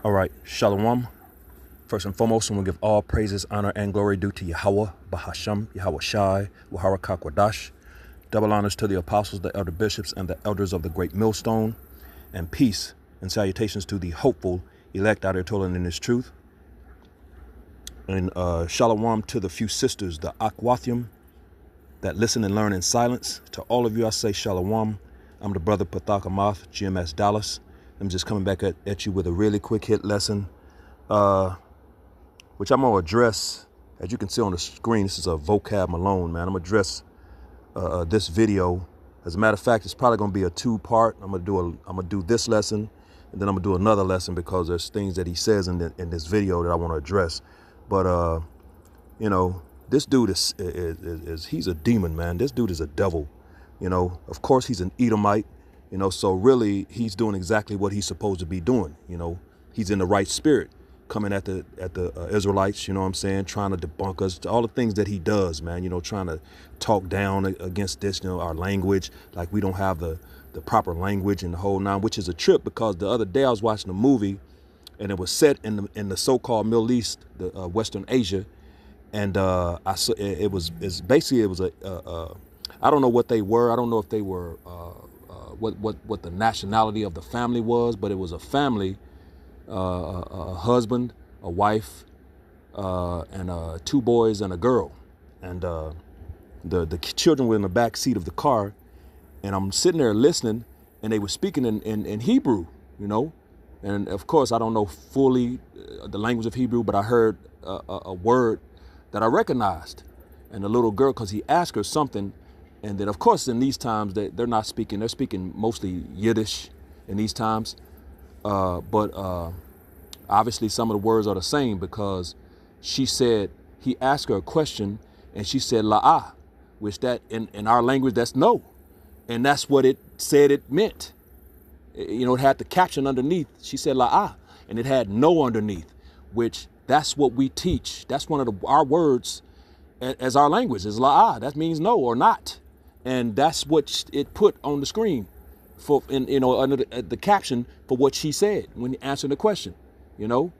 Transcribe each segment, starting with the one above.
All right, Shalom. First and foremost, I'm going to give all praises, honor, and glory due to Yahweh, Bahasham, Yahweh Shai, Waharakak Wadash. Double honors to the apostles, the elder bishops, and the elders of the great millstone. And peace and salutations to the hopeful elect out here toiling in this truth. And Shalom to the few sisters, the Akwathium, that listen and learn in silence. To all of you, I say Shalom. I'm the brother Pathak Amath, GMS Dallas. I'm just coming back at you with a really quick hit lesson, which I'm going to address. As you can see on the screen, this is a vocab Malone, man. I'm going to address this video. As a matter of fact, it's probably going to be a two-part. I'm going to do this lesson, and then I'm going to do another lesson because there's things that he says in this video that I want to address. But you know, this dude is he's a demon, man. This dude is a devil. You know, of course he's an Edomite. You know, so really he's doing exactly what he's supposed to be doing. You know, he's in the right spirit, coming at the Israelites, you know what I'm saying, trying to debunk us, all the things that he does, man, you know, trying to talk down against this, you know, our language, like we don't have the proper language and the whole nine, which is a trip because the other day I was watching a movie and it was set in the so-called Middle East, the Western Asia, and I saw it was I don't know what they were. I don't know if they were what the nationality of the family was, but it was a family, a husband, a wife, and two boys and a girl. And the children were in the back seat of the car, and I'm sitting there listening, and they were speaking in Hebrew, you know. And of course, I don't know fully the language of Hebrew, but I heard a word that I recognized. And the little girl, because he asked her something, and then, of course, in these times, they're not speaking. They're speaking mostly Yiddish in these times. But obviously, some of the words are the same because she said, he asked her a question, and she said, la'ah, which that in our language, that's no. And that's what it said it meant. You know, it had the caption underneath. She said la'ah, and it had no underneath, which that's what we teach. That's one of our words as our language is la'ah. That means no or not. And that's what it put on the screen for, you know, under the caption for what she said when answering the question, you know.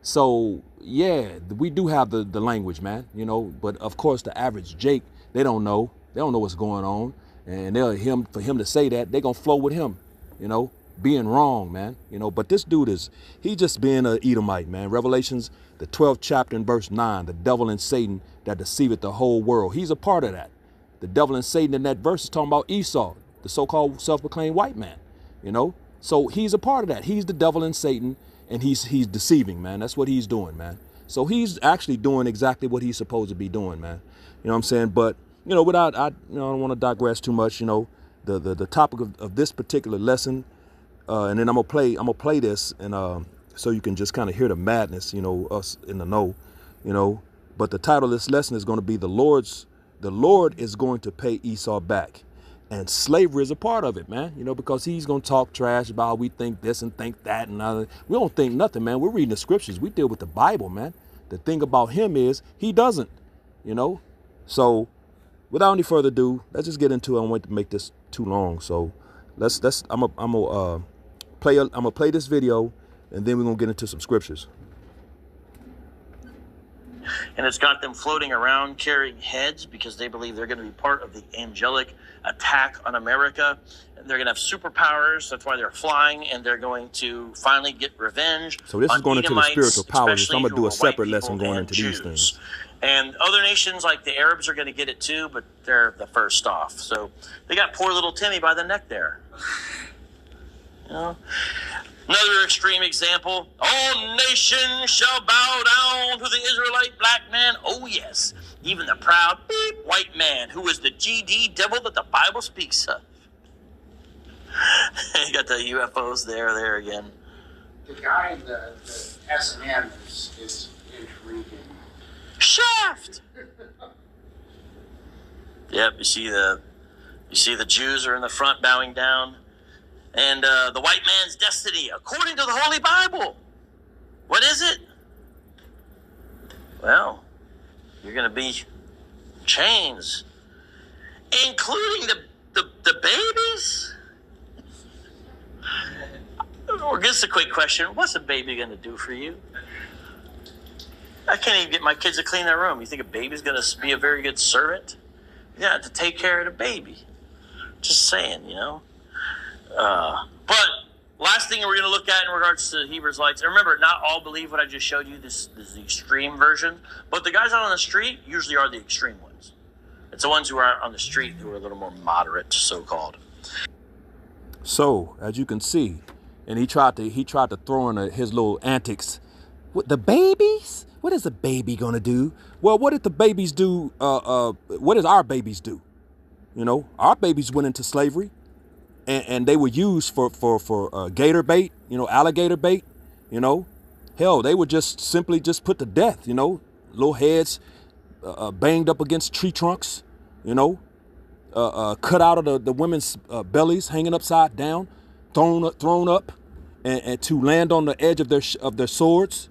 So, yeah, we do have the language, man, you know. But, of course, the average Jake, they don't know. They don't know what's going on. And for him to say that, they're going to flow with him, you know, being wrong, man, you know. But this dude he just being an Edomite, man. Revelations, the 12th chapter and verse 9, the devil and Satan that deceiveth the whole world. He's a part of that. The devil and Satan in that verse is talking about Esau, the so-called self-proclaimed white man, you know. So he's a part of that. He's the devil and Satan, and he's deceiving, man. That's what he's doing, man. So he's actually doing exactly what he's supposed to be doing, man. You know what I'm saying? But, you know, I don't want to digress too much, you know. The topic of this particular lesson, and then I'm gonna play this, and so you can just kind of hear the madness, you know, us in the know, you know. But the title of this lesson is going to be the Lord is going to pay Esau back. And slavery is a part of it, man, you know, because he's going to talk trash about how we think this and think that. And we don't think nothing, man. We're reading the scriptures. We deal with the Bible, man. The thing about him is he doesn't, you know. So without any further ado, let's just get into it. I don't want to make this too long. So I'm gonna play this video, and then we're going to get into some scriptures. And it's got them floating around carrying heads because they believe they're going to be part of the angelic attack on America. And they're going to have superpowers. That's why they're flying, and they're going to finally get revenge. So this is going into the spiritual powers. So I'm going to do a separate lesson going into these things. And other nations like the Arabs are going to get it too, but they're the first off. So they got poor little Timmy by the neck there. You know? Another extreme example, all nations shall bow down to the Israelite black man. Oh, yes, even the proud white man who is the GD devil that the Bible speaks of. You got the UFOs there again. The guy in the S&M is intriguing. Shaft! Yep, you see the Jews are in the front bowing down. And the white man's destiny, according to the Holy Bible. What is it? Well, you're going to be chains, including the babies. Or get Just a quick question. What's a baby going to do for you? I can't even get my kids to clean their room. You think a baby's going to be a very good servant? You have to take care of the baby. Just saying, But last thing we're going to look at in regards to Hebrews lights. And remember, not all believe what I just showed you. This is the extreme version. But the guys out on the street usually are the extreme ones. It's the ones who are on the street who are a little more moderate, so-called. So, as you can see, and he tried to throw in his little antics. What, the babies? What is a baby gonna do? Well, what did the babies do? What does our babies do? Our babies went into slavery, and they were used for gator bait, alligator bait, Hell, they were just simply put to death, little heads banged up against tree trunks, cut out of the women's bellies, hanging upside down, thrown up, and to land on the edge of their swords,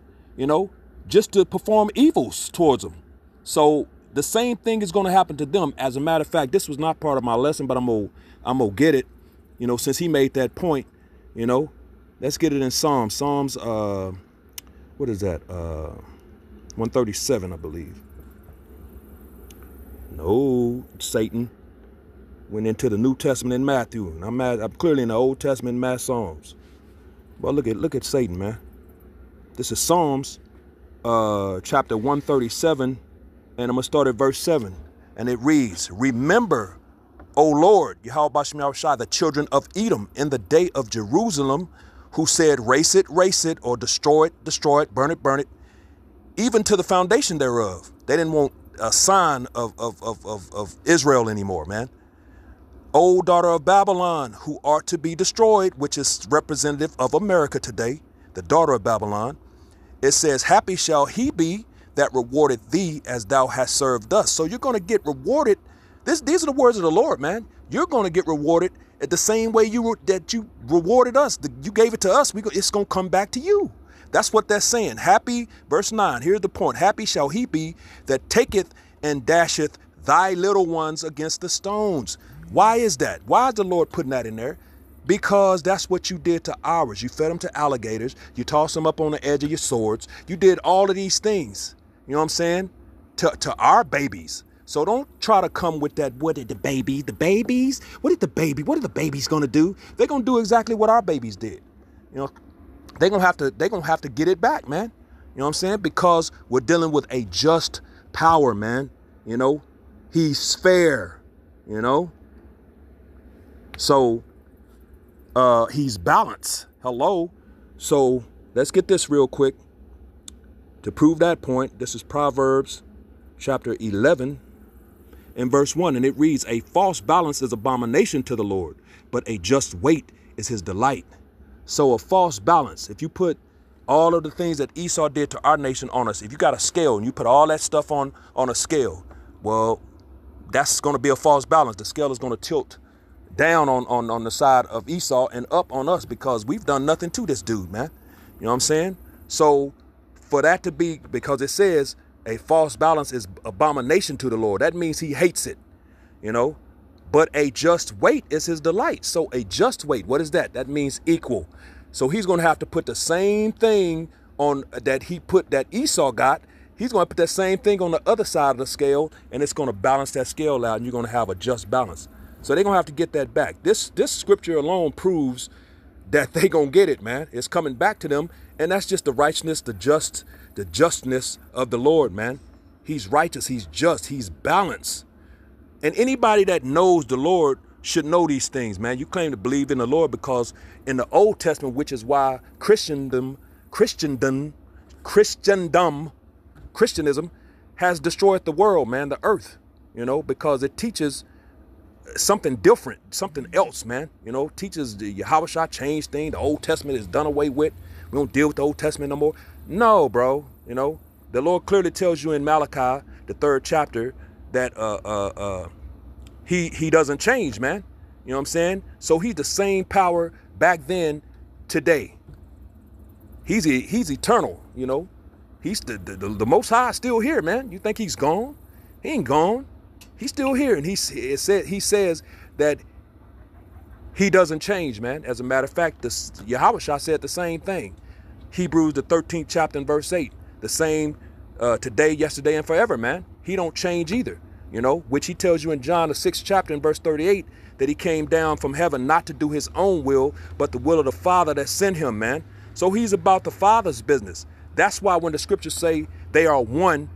just to perform evils towards them. So the same thing is going to happen to them. As a matter of fact, this was not part of my lesson, but I'm gonna get it, since he made that point. Let's get it in Psalms. Psalms, what is that? 137, I believe. No, Satan went into the New Testament in Matthew, and I'm clearly in the Old Testament in Psalms. Well, look at Satan, man. This is Psalms, chapter 137, and I'm gonna start at verse 7, and it reads: "Remember, O Lord, Yahweh Bashem Yahushua, the children of Edom in the day of Jerusalem, who said, race it, or destroy it, burn it, even to the foundation thereof." They didn't want a sign of Israel anymore, man. "O daughter of Babylon, who art to be destroyed," which is representative of America today, the daughter of Babylon. It says, "Happy shall he be that rewarded thee as thou hast served us." So you're going to get rewarded. These are the words of the Lord, man. You're going to get rewarded at the same way that you rewarded us. You gave it to us. It's going to come back to you. That's what that's saying. Happy, verse 9, here's the point. "Happy shall he be that taketh and dasheth thy little ones against the stones." Why is that? Why is the Lord putting that in there? Because that's what you did to ours. You fed them to alligators. You tossed them up on the edge of your swords. You did all of these things. You know what I'm saying? To our babies. So don't try to come with that. What did the babies? What are the babies going to do? They're going to do exactly what our babies did. They're going to have to get it back, man. You know what I'm saying? Because we're dealing with a just power, man. He's fair, So he's balanced. Hello. So let's get this real quick. To prove that point, this is Proverbs chapter 11 and verse 1. And it reads, "A false balance is abomination to the Lord, but a just weight is his delight." So a false balance, if you put all of the things that Esau did to our nation on us, if you got a scale and you put all that stuff on a scale, well, that's going to be a false balance. The scale is going to tilt down on the side of Esau and up on us because we've done nothing to this dude, man. You know what I'm saying? So for that to be, because it says a false balance is abomination to the Lord, that means he hates it, but a just weight is his delight. So a just weight, what is that? That means equal. So he's going to have to put the same thing on that Esau got. He's going to put that same thing on the other side of the scale, and it's going to balance that scale out, and you're going to have a just balance. So they're going to have to get that back. This scripture alone proves that they're going to get it, man. It's coming back to them, and that's just the righteousness, the justness of the Lord, man. He's righteous, he's just, he's balanced. And anybody that knows the Lord should know these things, man. You claim to believe in the Lord because in the Old Testament, which is why Christianism has destroyed the world, man, the earth, because it teaches something different, something else, man. Teaches the Yahushua changed things. The Old Testament is done away with. We don't deal with the Old Testament no more. No, bro. The Lord clearly tells you in Malachi, the 3rd chapter, that he doesn't change, man. You know what I'm saying? So he's the same power back then, today. He's eternal, He's the Most High still here, man. You think he's gone? He ain't gone. He's still here, and he says that He doesn't change, man. As a matter of fact, Yahushua said the same thing. Hebrews, the 13th chapter and verse 8. The same today, yesterday, and forever, man. He don't change either, you know, which he tells you in John, the 6th chapter and verse 38, that he came down from heaven not to do his own will, but the will of the Father that sent him, man. So he's about the Father's business. That's why when the scriptures say they are one,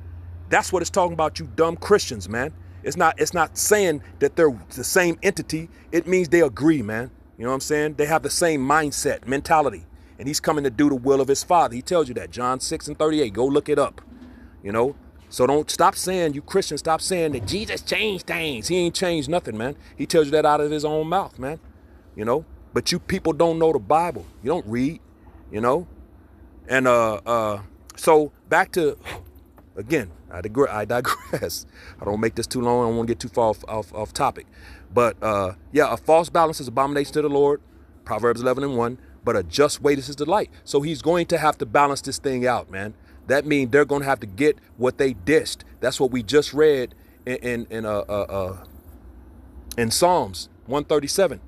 that's what it's talking about, you dumb Christians, man. It's not saying that they're the same entity. It means they agree, man. You know what I'm saying? They have the same mindset, mentality. And he's coming to do the will of his Father. He tells you that, John 6 and 38. Go look it up, you know. So don't stop saying, you Christians, stop saying that Jesus changed things. He ain't changed nothing, man. He tells you that out of his own mouth, man. You know, but you people don't know the Bible. You don't read, you know. And so back to, again, I digress. I don't make this too long. I don't want to get too far off topic. But yeah, a false balance is abomination to the Lord. Proverbs 11 and 1. But a just weight is his delight. So he's going to have to balance this thing out, man. That means they're going to have to get what they dished. That's what we just read in Psalms 137.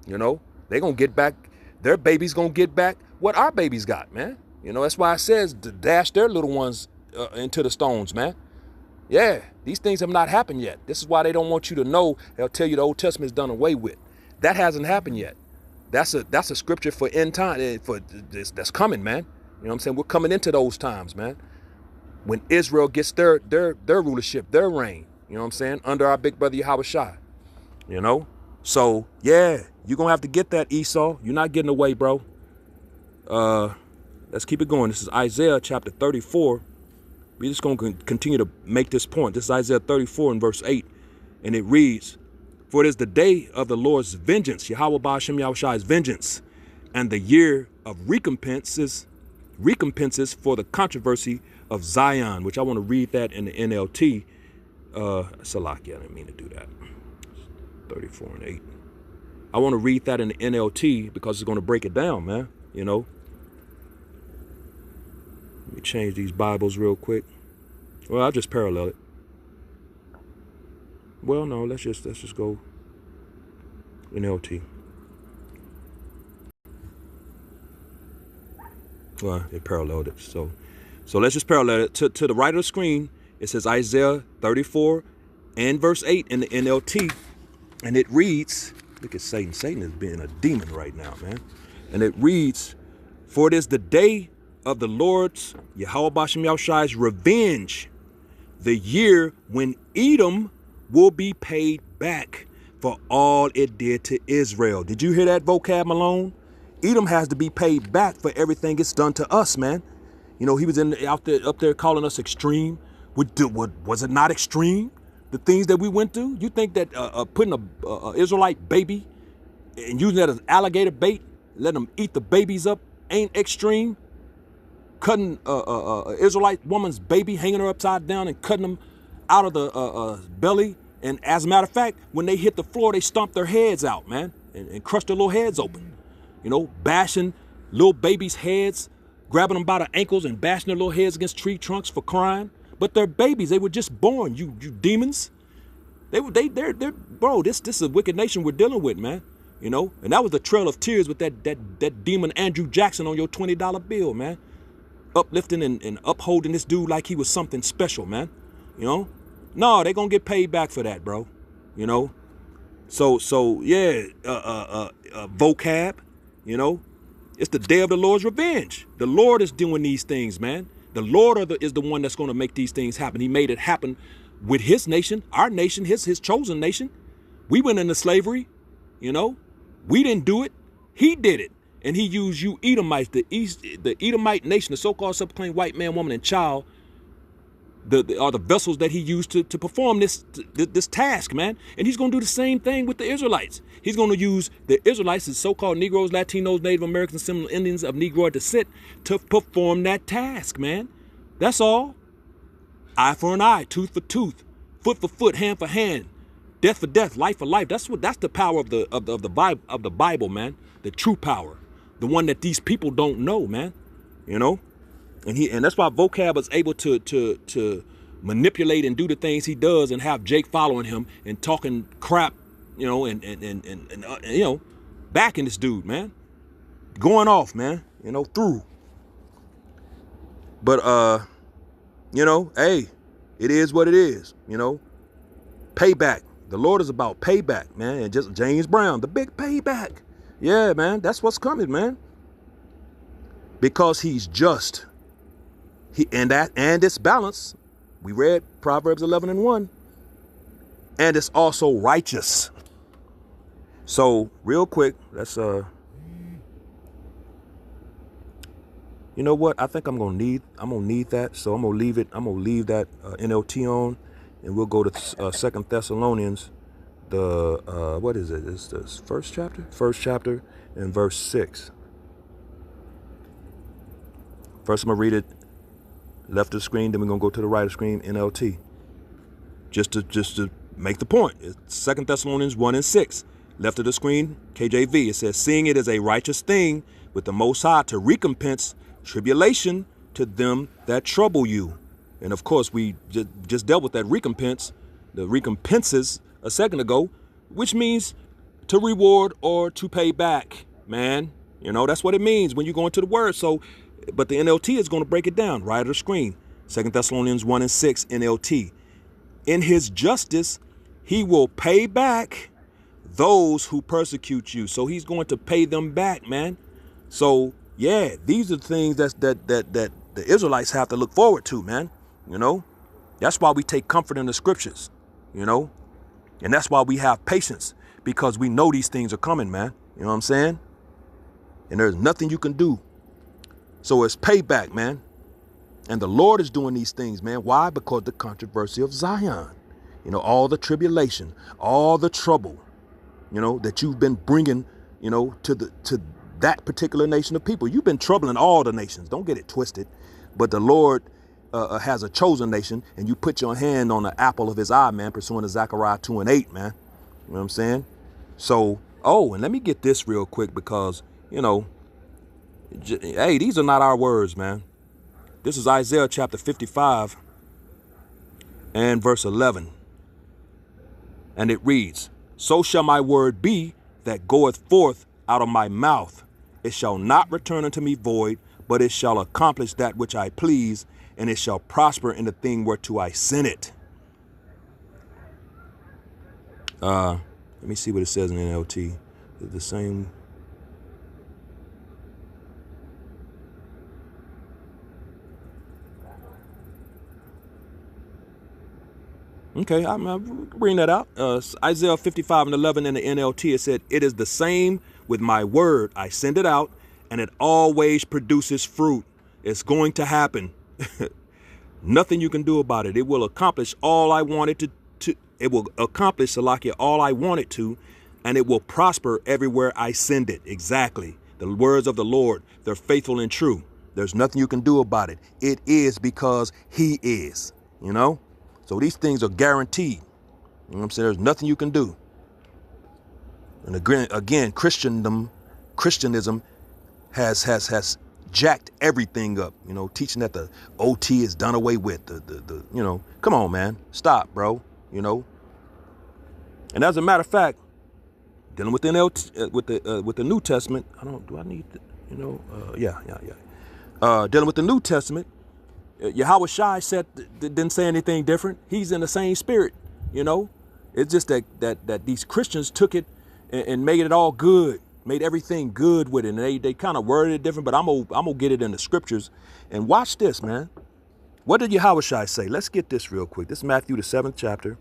You know, they're going to get back. Their baby's going to get back what our babies got, man. You know, that's why it says to dash their little ones into the stones, man. Yeah, these things have not happened yet. This is why they don't want you to know. They'll tell you the Old Testament is done away with. That hasn't happened yet. That's a scripture for end time, for this that's coming, man. You know what I'm saying? We're coming into those times, man. When Israel gets their rulership, their reign, you know what I'm saying? Under our big brother Yahushua, you know? So, yeah, you're going to have to get that, Esau. You're not getting away, bro. Let's keep it going. This is Isaiah chapter 34. We're just going to continue to make this point. This is Isaiah 34 and verse 8. And it reads, for it is the day of the Lord's vengeance, Yahweh Ba'ashem Yahushua's vengeance, and the year of recompenses for the controversy of Zion, which I want to read that in the NLT. Salakia, I didn't mean to do that. 34 and 8. I want to read that in the NLT because it's going to break it down, man. You know. Let me change these Bibles real quick. Well, I'll just parallel it. Well, no, let's just go NLT. Well, it paralleled it. So let's just parallel it. To the right of the screen, it says Isaiah 34 and verse 8 in the NLT. And it reads, look at Satan. Satan is being a demon right now, man. And it reads, for it is the day of the Lord's, Yahweh Ba'ashem Yahushua's revenge, the year when Edom will be paid back for all it did to Israel. Did you hear that, vocab Malone? Edom has to be paid back for everything it's done to us, man. You know, he was up there calling us extreme. Was it not extreme? The things that we went through? You think that putting a Israelite baby and using that as alligator bait, letting them eat the babies up, ain't extreme? Cutting a Israelite woman's baby, hanging her upside down and cutting them out of the belly. And as a matter of fact, when they hit the floor, they stomp their heads out, man, and crush their little heads open. You know, bashing little babies' heads, grabbing them by the ankles and bashing their little heads against tree trunks for crying. But they're babies. They were just born, you demons. They're bro, this is a wicked nation we're dealing with, man. You know, and that was the trail of tears with that demon Andrew Jackson on your $20 bill, man. Uplifting and upholding this dude like he was something special, man. You know? No, they're gonna get paid back for that, bro. You know? So yeah, vocab, you know, it's the day of the Lord's revenge. The Lord is doing these things, man. The Lord is the one that's going to make these things happen. He made it happen with his nation, our nation, his chosen nation. We went into slavery, you know. We didn't do it. He did it. And he used you Edomites, the Edomite nation, the so-called self-proclaimed white man, woman, and child, are the vessels that he used to perform this task, man. And he's going to do the same thing with the Israelites. He's going to use the Israelites, the so-called Negroes, Latinos, Native Americans, Seminole Indians of Negroid descent to perform that task, man. That's all. Eye for an eye, tooth for tooth, foot for foot, hand for hand, death for death, life for life. That's the power of the Bible, man. The true power, the one that these people don't know, man. You know. And that's why vocab is able to manipulate and do the things he does and have Jake following him and talking crap, you know, and you know, backing this dude, man. Going off, man. You know, through. But, you know, hey, it is what it is, you know. Payback. The Lord is about payback, man. And just James Brown, the big payback. Yeah, man, that's what's coming, man. Because he's just. And it's balanced. We read Proverbs 11:1. And it's also righteous. So real quick, let's you know what? I think I'm gonna need that. So I'm gonna leave that NLT on, and we'll go to 2 Thessalonians, the what is it? It's the first chapter and verse 6. First I'm gonna read it left of the screen, then we're gonna go to the right of the screen, NLT. Just to make the point. It's 2 Thessalonians 1:6. Left of the screen, KJV. It says, seeing it is a righteous thing with the Most High to recompense tribulation to them that trouble you. And of course, we just dealt with that recompense, the recompenses a second ago, which means to reward or to pay back, man. You know, that's what it means when you go into the word. So, but the NLT is going to break it down right of the screen. 2 Thessalonians 1:6 NLT. In his justice, he will pay back those who persecute you. So he's going to pay them back, man. So yeah, these are the things that the Israelites have to look forward to, man. You know, that's why we take comfort in the scriptures, you know, and that's why we have patience, because we know these things are coming, man. You know what I'm saying? And there's nothing you can do. So it's payback, man. And the Lord is doing these things, man. Why? Because the controversy of Zion, you know, all the tribulation, all the trouble, you know, that you've been bringing, you know, to that particular nation of people. You've been troubling all the nations. Don't get it twisted. But the Lord has a chosen nation, and you put your hand on the apple of his eye, man, pursuant to Zechariah 2:8, man. You know what I'm saying? So, and let me get this real quick, because, you know, hey, these are not our words, man. This is Isaiah chapter 55 and verse 11. And it reads, so shall my word be that goeth forth out of my mouth. It shall not return unto me void, but it shall accomplish that which I please, and it shall prosper in the thing whereto I sent it. Let me see what it says in NLT. Is it the same? Okay, I'm reading that out. Isaiah 55:11 in the NLT, it said, it is the same with my word. I send it out, and it always produces fruit. It's going to happen. Nothing you can do about it. It will accomplish all I want it to. It will accomplish, Salakia, all I want it to, and it will prosper everywhere I send it. Exactly. The words of the Lord, they're faithful and true. There's nothing you can do about it. It is because he is, you know? So these things are guaranteed. You know what I'm saying? There's nothing you can do. And again, Christianism has jacked everything up. You know, teaching that the OT is done away with. The you know, come on, man, stop, bro. You know. And as a matter of fact, dealing with the NLT, with the New Testament, dealing with the New Testament. Yahweh Shai didn't say anything different. He's in the same spirit, you know. It's just that these Christians took it and made it all good, made everything good with it. And they kind of worded it different, but I'm gonna get it in the scriptures. And watch this, man. What did Yahweh Shai say? Let's get this real quick. This is Matthew, the 7th chapter.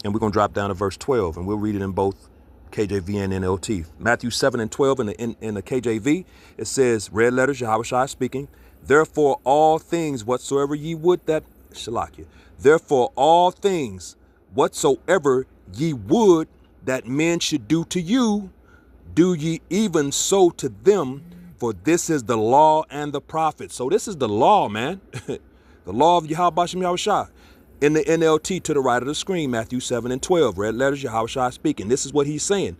And we're gonna drop down to verse 12, and we'll read it in both KJV and NLT. Matthew 7:12 in the KJV, it says, red letters, Yahweh Shai speaking. Therefore, all things whatsoever ye would that, Shalakia. Therefore, all things whatsoever ye would that men should do to you, do ye even so to them, for this is the law and the prophets. So this is the law, man. The law of Yahweh Bashem Yahweh Shai. In the NLT to the right of the screen, Matthew 7:12, red letters, Yahweh Shai speaking. This is what he's saying.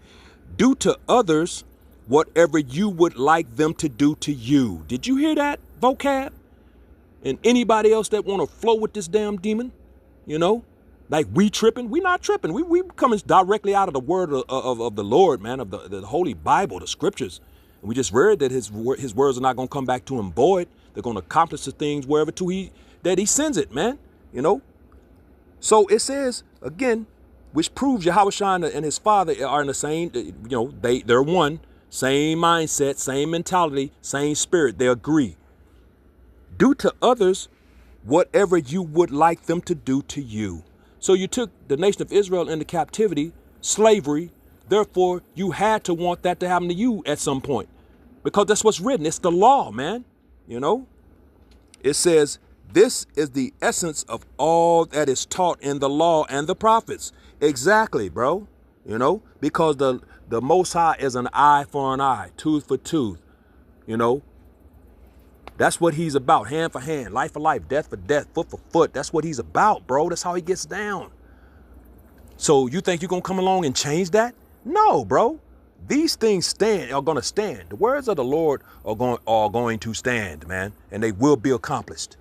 Do to others whatever you would like them to do to you. Did you hear that vocab? And anybody else that want to flow with this damn demon, you know, Like we tripping? We not tripping. We coming directly out of the word of the Lord, man, of the Holy Bible, the scriptures. And we just read that his words are not going to come back to him void. They're going to accomplish the things wherever that he sends it, man. You know? So it says, again, which proves Yahushua and his father are in the same, they're one, same mindset, same mentality, same spirit. They agree. Do to others whatever you would like them to do to you. So you took the nation of Israel into captivity, slavery. Therefore, you had to want that to happen to you at some point, because that's what's written. It's the law, man. You know, it says, this is the essence of all that is taught in the law and the prophets. Exactly, bro. You know, because the Most High is an eye for an eye, tooth for tooth. You know, that's what he's about. Hand for hand, life for life, death for death, foot for foot. That's what he's about, bro. That's how he gets down. So you think you're going to come along and change that? No, bro. These things are going to stand. The words of the Lord are going to stand, man. And they will be accomplished.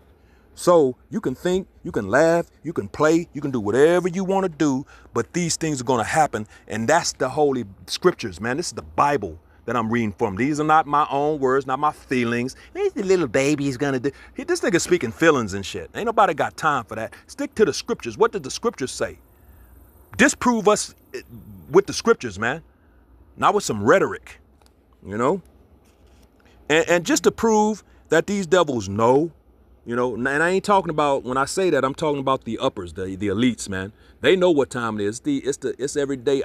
So you can think, you can laugh, you can play, you can do whatever you want to do. But these things are going to happen. And that's the holy scriptures, man. This is the Bible that I'm reading from. These are not my own words, not my feelings. These the little baby's gonna do. This nigga speaking feelings and shit. Ain't nobody got time for that. Stick to the scriptures. What did the scriptures say? Disprove us with the scriptures, man. Not with some rhetoric, you know? And just to prove that these devils know, you know, and I ain't talking about, when I say that, I'm talking about the uppers, the elites, man. They know what time it is. It's everyday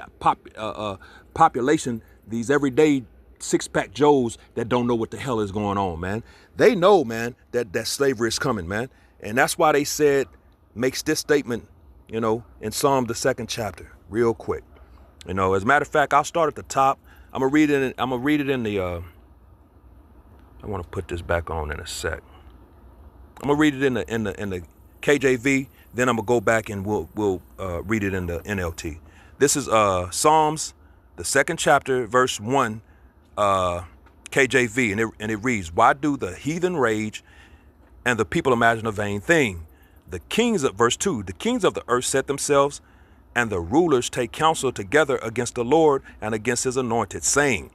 population. These everyday six-pack Joes that don't know what the hell is going on, man. They know, man, that slavery is coming, man. And that's why they said, makes this statement, you know, in Psalm, the 2nd chapter, real quick. You know, as a matter of fact, I'll start at the top. I'm going to read it in the, I want to put this back on in a sec. I'm going to read it in the KJV. Then I'm going to go back and we'll read it in the NLT. This is Psalms, the 2nd chapter, verse 1, KJV, and it reads, why do the heathen rage and the people imagine a vain thing? Verse 2, the kings of the earth set themselves, and the rulers take counsel together against the Lord and against his anointed, saying,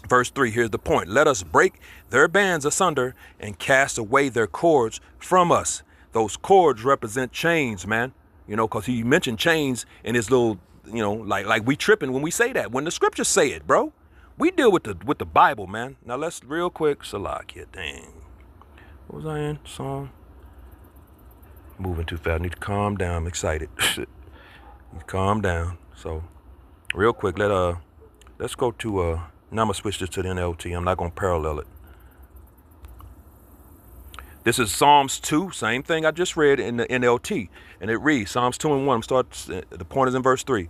verse 3, here's the point. Let us break their bands asunder and cast away their cords from us. Those cords represent chains, man. You know, because he mentioned chains in his little, you know, like we tripping when we say that. When the scriptures say it, bro. We deal with the Bible, man. Now let's real quick. Salakia, dang. What was I in? Song. Moving too fast. I need to calm down. I'm excited. Need to calm down. So real quick, let's go to now I'm gonna switch this to the NLT. I'm not gonna parallel it. This is Psalms 2, same thing I just read in the NLT. And it reads, Psalms 2 and 1, the point is in verse 3.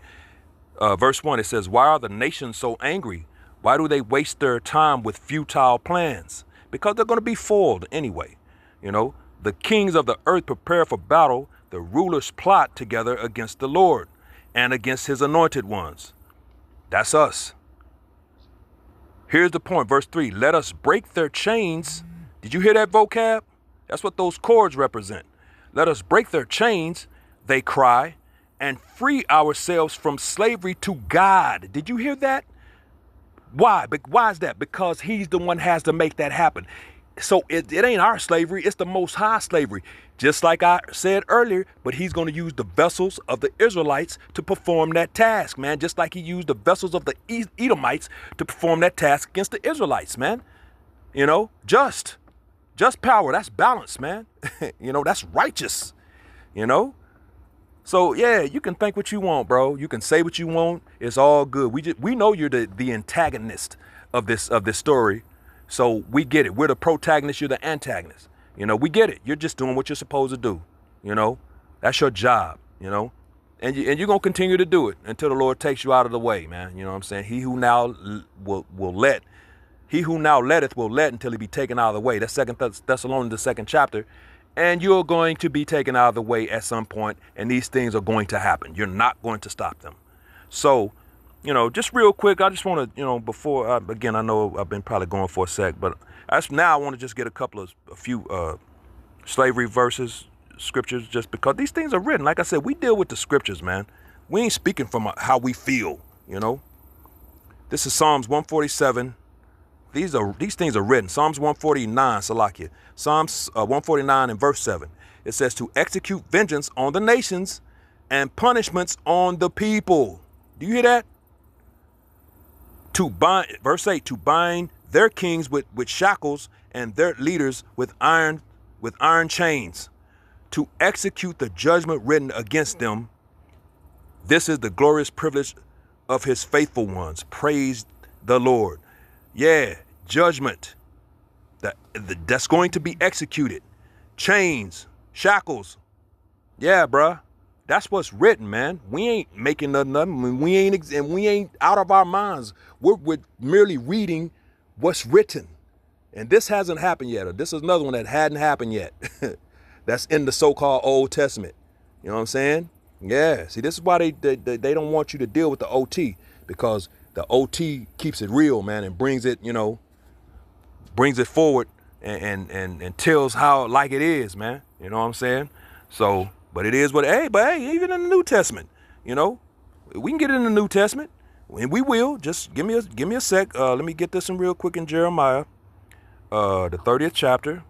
Verse 1, it says, why are the nations so angry? Why do they waste their time with futile plans? Because they're going to be foiled anyway. You know, the kings of the earth prepare for battle. The rulers plot together against the Lord and against his anointed ones. That's us. Here's the point, verse 3. Let us break their chains. Did you hear that vocab? That's what those cords represent. Let us break their chains, they cry, and free ourselves from slavery to God. Did you hear that? Why? Why is that? Because he's the one has to make that happen. So it ain't our slavery. It's the Most High slavery. Just like I said earlier, but he's going to use the vessels of the Israelites to perform that task, man. Just like he used the vessels of the Edomites to perform that task against the Israelites, man. You know, just power. That's balance, man. You know, that's righteous, you know. So, yeah, you can think what you want, bro. You can say what you want. It's all good. We know you're the antagonist of this story. So we get it. We're the protagonist. You're the antagonist. You know, we get it. You're just doing what you're supposed to do. You know, that's your job, you know, and you're going to continue to do it until the Lord takes you out of the way, man. You know what I'm saying? He who now letteth will let until he be taken out of the way. That's 2 Thessalonians, the 2nd chapter. And you're going to be taken out of the way at some point, and these things are going to happen. You're not going to stop them. So, you know, just real quick, I just want to, you know, before, again, I know I've been probably going for a sec, but now I want to just get a few slavery verses scriptures just because these things are written. Like I said, we deal with the scriptures, man. We ain't speaking from how we feel, you know. This is Psalms 147. These things are written. Psalms 149, Salakia. Psalms 149 and verse 7. It says to execute vengeance on the nations and punishments on the people. Do you hear that? To bind, verse 8, to bind their kings with shackles and their leaders with iron chains, to execute the judgment written against them. This is the glorious privilege of his faithful ones. Praise the Lord. Yeah, judgment that's going to be executed. Chains, shackles. Yeah, bruh. That's what's written, man. We ain't making nothing. We ain't out of our minds. We're merely reading what's written. And this hasn't happened yet. Or this is another one that hadn't happened yet. That's in the so-called Old Testament. You know what I'm saying? Yeah. See, this is why they don't want you to deal with the OT, because the OT keeps it real, man, and brings it forward and tells how like it is, man. You know what I'm saying? So, but it is what, hey, even in the New Testament, you know, we can get it in the New Testament, and we will. Just give me a sec. Let me get this in real quick in Jeremiah, the 30th chapter,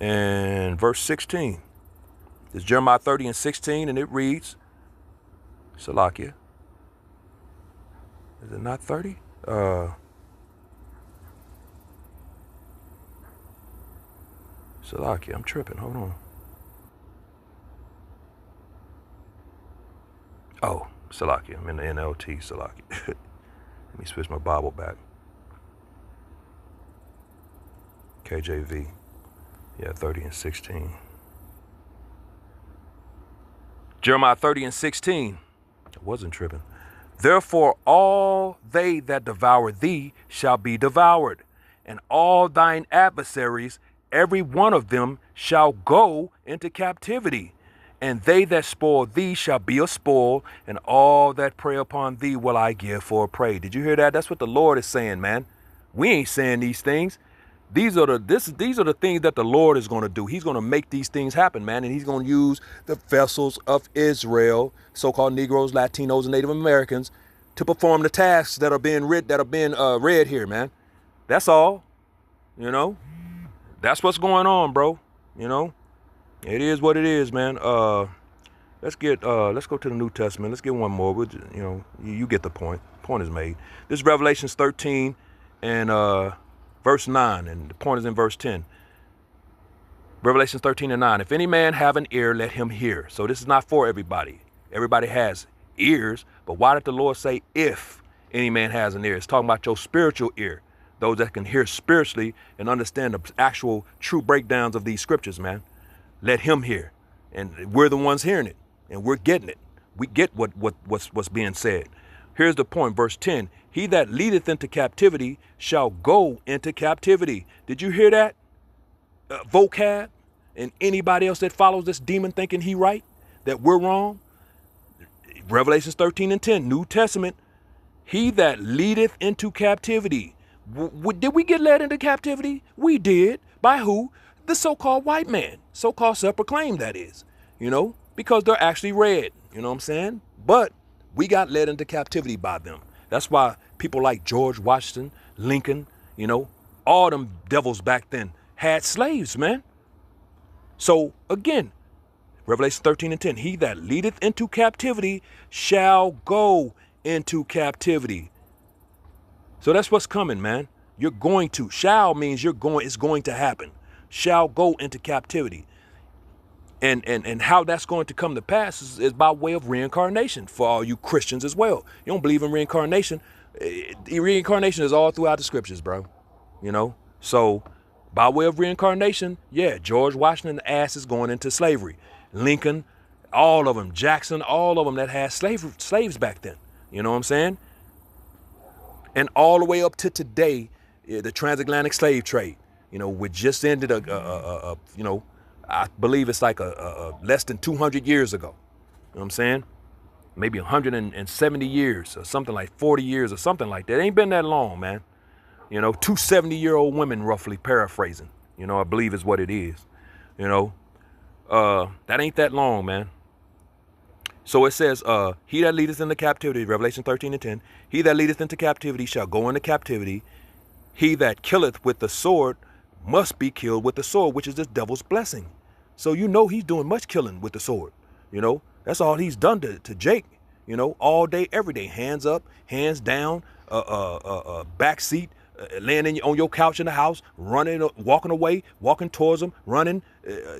and verse 16. It's Jeremiah 30 and 16, and it reads, Salakia. Is it not 30? Salakia, I'm tripping. Hold on. Oh, Salakia. I'm in the NLT, Salakia. Let me switch my Bible back. KJV. Yeah, 30 and 16. Jeremiah 30 and 16. I wasn't tripping. Therefore, all they that devour thee shall be devoured, and all thine adversaries, every one of them, shall go into captivity. And they that spoil thee shall be a spoil, and all that prey upon thee will I give for a prey. Did you hear that? That's what the Lord is saying, man. We ain't saying these things. These are the things that the Lord is going to do. He's going to make these things happen, man. And he's going to use the vessels of Israel, so-called Negroes, Latinos, and Native Americans, to perform the tasks that are being read here, man. That's all. You know, that's what's going on, bro. You know, it is what it is, man. Let's go to the New Testament. Let's get one more. You know, you get the point. Point is made. This is Revelations 13 and verse 9, and the point is in verse 10. Revelations 13 and 9. If any man have an ear, let him hear. So this is not for everybody. Everybody has ears, but why did the Lord say if any man has an ear? It's talking about your spiritual ear. Those that can hear spiritually and understand the actual true breakdowns of these scriptures, man. Let him hear. And we're the ones hearing it, and we're getting it. We get what's being said. Here's the point, verse 10. He that leadeth into captivity shall go into captivity. Did you hear that? Vocab? And anybody else that follows this demon thinking he right, that we're wrong? Revelations 13 and 10, New Testament. He that leadeth into captivity. Did we get led into captivity? We did. By who? The so-called white man. So-called self-proclaimed, that is. You know, because they're actually red. You know what I'm saying? But we got led into captivity by them. That's why people like George Washington, Lincoln, you know, all them devils back then had slaves, man. So again, Revelation 13 and 10, he that leadeth into captivity shall go into captivity. So that's what's coming, man. You're going to. Shall means you're going, it's going to happen. Shall go into captivity. And how that's going to come to pass is by way of reincarnation for all you Christians as well. You don't believe in reincarnation. Reincarnation is all throughout the scriptures, bro. You know, so by way of reincarnation, yeah, George Washington's ass is going into slavery. Lincoln, all of them, Jackson, all of them that had slaves back then. You know what I'm saying? And all the way up to today, the transatlantic slave trade, you know, which just ended you know, I believe it's like less than 200 years ago. You know what I'm saying? Maybe 170 years or something, like 40 years or something like that. It ain't been that long, man. You know, 2 70-year-old women, roughly paraphrasing, you know, I believe is what it is. You know, that ain't that long, man. So it says, he that leadeth into captivity, Revelation 13:10, he that leadeth into captivity shall go into captivity. He that killeth with the sword must be killed with the sword, which is the devil's blessing. So you know he's doing much killing with the sword. You know, that's all he's done to Jake. You know, all day, every day, hands up, hands down, back seat, laying on your couch in the house, running, walking away, walking towards them, running,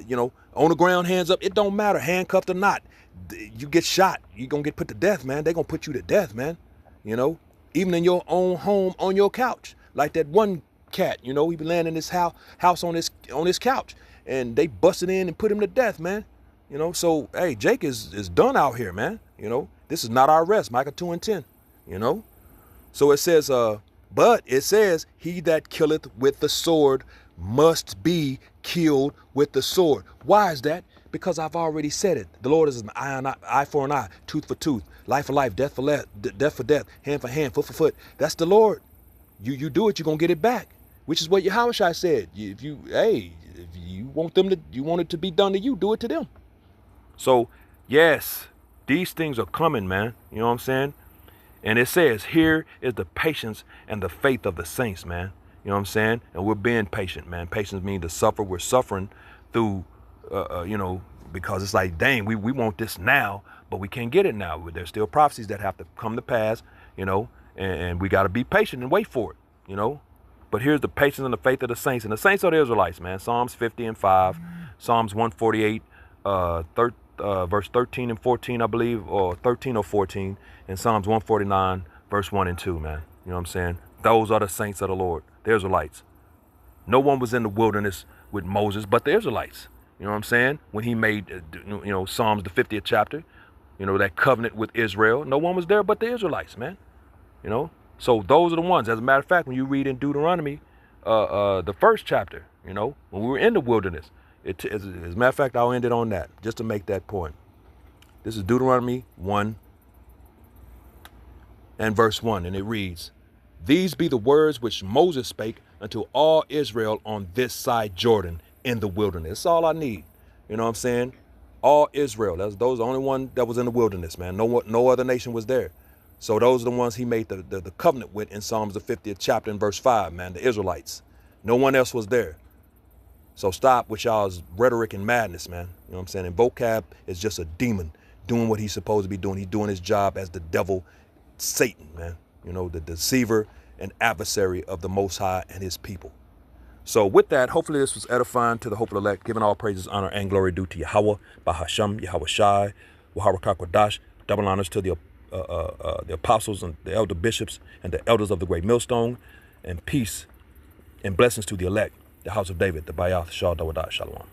you know, on the ground, hands up. It don't matter, handcuffed or not. You get shot, you're going to get put to death, man. They're going to put you to death, man. You know, even in your own home on your couch. Like that one cat, you know, he been laying in his house on his couch, and they busted in and put him to death, man. You know, so, hey, Jake is done out here, man. You know, this is not our rest, Micah 2:10, you know. So it says, but it says, he that killeth with the sword must be killed with the sword. Why is that? Because I've already said it. The Lord is an eye for an eye, tooth for tooth, life for life, death for death, hand for hand, foot for foot. That's the Lord. You do it, you're gonna get it back, which is what Yahushua said. If you want it to be done to you, do it to them. So yes, these things are coming, man. You know what I'm saying? And it says, here is the patience and the faith of the saints, man. You know what I'm saying? And we're being patient, man. Patience means to suffer. We're suffering through, you know, because it's like, dang, we want this now, but we can't get it now. There's still prophecies that have to come to pass, you know. And we got to be patient and wait for it, you know. But here's the patience and the faith of the saints. And the saints are the Israelites, man. Psalms 50:5, Psalms 148, verse 13 and 14, I believe, or 13 or 14, and Psalms 149, verse 1 and 2, man. You know what I'm saying? Those are the saints of the Lord, the Israelites. No one was in the wilderness with Moses but the Israelites. You know what I'm saying? When he made, you know, Psalms, the 50th chapter, you know, that covenant with Israel, no one was there but the Israelites, man. You know, so those are the ones. As a matter of fact, when you read in Deuteronomy, the 1st chapter, you know, when we were in the wilderness, as a matter of fact, I'll end it on that just to make that point. This is Deuteronomy 1 and verse 1, and it reads, these be the words which Moses spake unto all Israel on this side Jordan in the wilderness. That's all I need. You know what I'm saying? All Israel. Those are the only one that was in the wilderness, man. No other nation was there. So those are the ones he made the covenant with in Psalms the 50th chapter and verse 5, man, the Israelites. No one else was there. So stop with y'all's rhetoric and madness, man. You know what I'm saying? And vocab is just a demon doing what he's supposed to be doing. He's doing his job as the devil, Satan, man. You know, the deceiver and adversary of the Most High and his people. So with that, hopefully this was edifying to the hopeful elect, giving all praises, honor, and glory due to Yahweh, Bahasham, Yahweh Shai, Waharakak Wadash, double honors to the apostles and the elder bishops and the elders of the great millstone, and peace and blessings to the elect, the house of David, the Bayath, Shah, Dawadah, Shalom.